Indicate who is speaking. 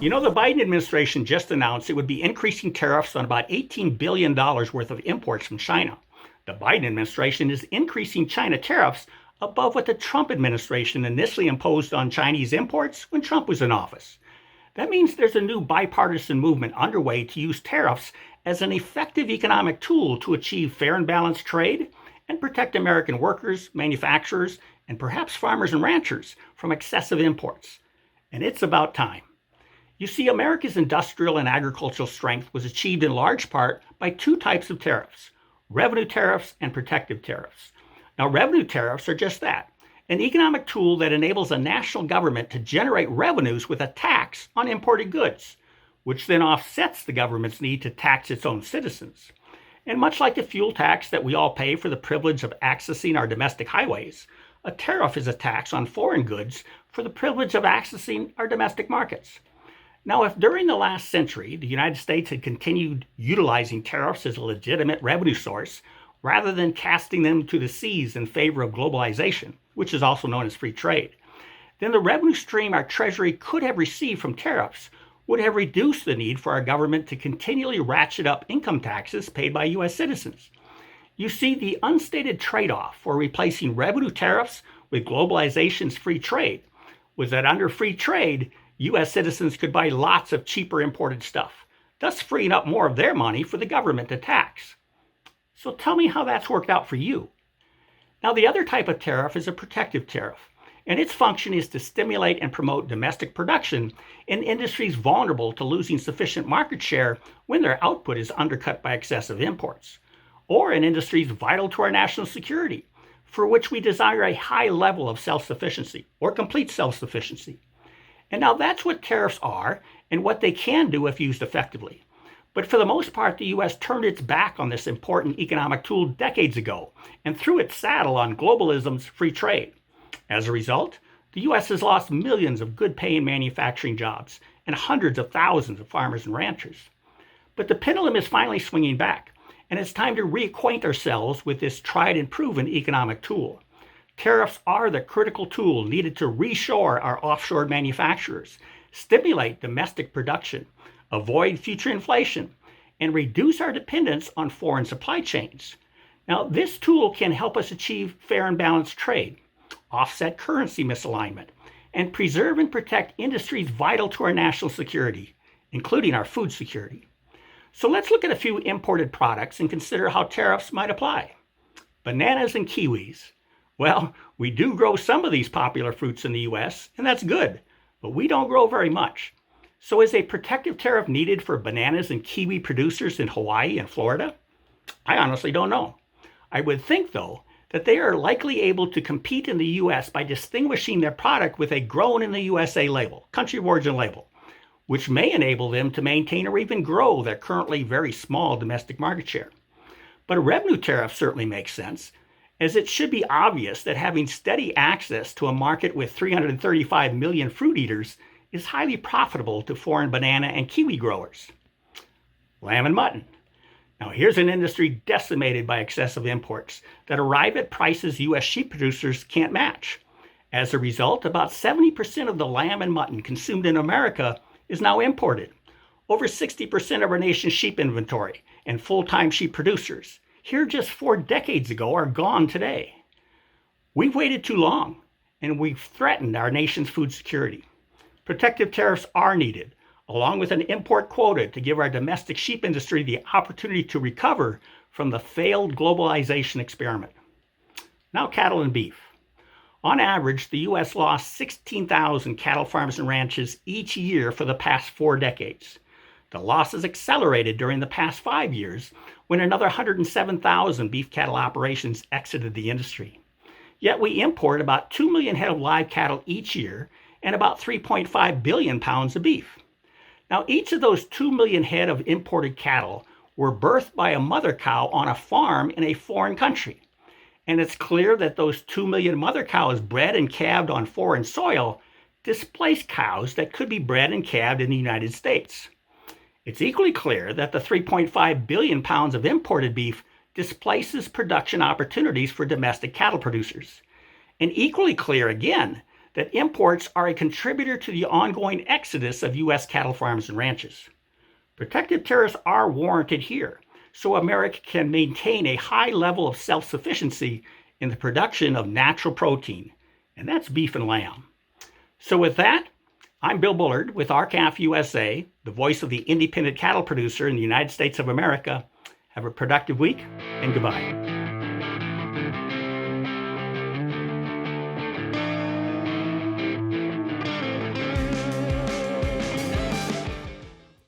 Speaker 1: The Biden administration just announced it would be increasing tariffs on about $18 billion worth of imports from China. The Biden administration is increasing China tariffs above what the Trump administration initially imposed on Chinese imports when Trump was in office. That means there's a new bipartisan movement underway to use tariffs as an effective economic tool to achieve fair and balanced trade and protect American workers, manufacturers, and perhaps farmers and ranchers from excessive imports. And it's about time. You see, America's industrial and agricultural strength was achieved in large part by two types of tariffs: revenue tariffs and protective tariffs. Now, revenue tariffs are just that, an economic tool that enables a national government to generate revenues with a tax on imported goods, which then offsets the government's need to tax its own citizens. And much like the fuel tax that we all pay for the privilege of accessing our domestic highways, a tariff is a tax on foreign goods for the privilege of accessing our domestic markets. Now, if during the last century the United States had continued utilizing tariffs as a legitimate revenue source, rather than casting them to the seas in favor of globalization, which is also known as free trade, then the revenue stream our Treasury could have received from tariffs would have reduced the need for our government to continually ratchet up income taxes paid by U.S. citizens. You see, the unstated trade-off for replacing revenue tariffs with globalization's free trade was that under free trade, U.S. citizens could buy lots of cheaper imported stuff, thus freeing up more of their money for the government to tax. So tell me how that's worked out for you. Now, the other type of tariff is a protective tariff, and its function is to stimulate and promote domestic production in industries vulnerable to losing sufficient market share when their output is undercut by excessive imports, or in industries vital to our national security, for which we desire a high level of self-sufficiency or complete self-sufficiency. And now that's what tariffs are and what they can do if used effectively. But for the most part, the U.S. turned its back on this important economic tool decades ago and threw its saddle on globalism's free trade. As a result, the U.S. has lost millions of good-paying manufacturing jobs and hundreds of thousands of farmers and ranchers. But the pendulum is finally swinging back, and it's time to reacquaint ourselves with this tried and proven economic tool. Tariffs are the critical tool needed to reshore our offshore manufacturers, stimulate domestic production, avoid future inflation, and reduce our dependence on foreign supply chains. Now, this tool can help us achieve fair and balanced trade, offset currency misalignment, and preserve and protect industries vital to our national security, including our food security. So let's look at a few imported products and consider how tariffs might apply. Bananas and kiwis. Well, we do grow some of these popular fruits in the U.S., and that's good, but we don't grow very much. So is a protective tariff needed for bananas and kiwi producers in Hawaii and Florida? I honestly don't know. I would think, though, that they are likely able to compete in the U.S. by distinguishing their product with a grown in the USA label, country of origin label, which may enable them to maintain or even grow their currently very small domestic market share. But a revenue tariff certainly makes sense, as it should be obvious that having steady access to a market with 335 million fruit eaters is highly profitable to foreign banana and kiwi growers. Lamb and mutton. Now, here's an industry decimated by excessive imports that arrive at prices U.S. sheep producers can't match. As a result, about 70% of the lamb and mutton consumed in America is now imported. Over 60% of our nation's sheep inventory and full-time sheep producers, here just 4 decades ago, are gone today. We've waited too long, and we've threatened our nation's food security. Protective tariffs are needed, along with an import quota to give our domestic sheep industry the opportunity to recover from the failed globalization experiment. Now, cattle and beef. On average, the U.S. lost 16,000 cattle farms and ranches each year for the past 4 decades. The losses accelerated during the past 5 years when another 107,000 beef cattle operations exited the industry. Yet we import about 2 million head of live cattle each year and about 3.5 billion pounds of beef. Now, each of those 2 million head of imported cattle were birthed by a mother cow on a farm in a foreign country. And it's clear that those 2 million mother cows bred and calved on foreign soil displaced cows that could be bred and calved in the United States. It's equally clear that the 3.5 billion pounds of imported beef displaces production opportunities for domestic cattle producers. And equally clear, again, that imports are a contributor to the ongoing exodus of U.S. cattle farms and ranches. Protective tariffs are warranted here, so America can maintain a high level of self-sufficiency in the production of natural protein, and that's beef and lamb. So with that, I'm Bill Bullard with R-CALF USA, the voice of the independent cattle producer in the United States of America. Have a productive week, and goodbye.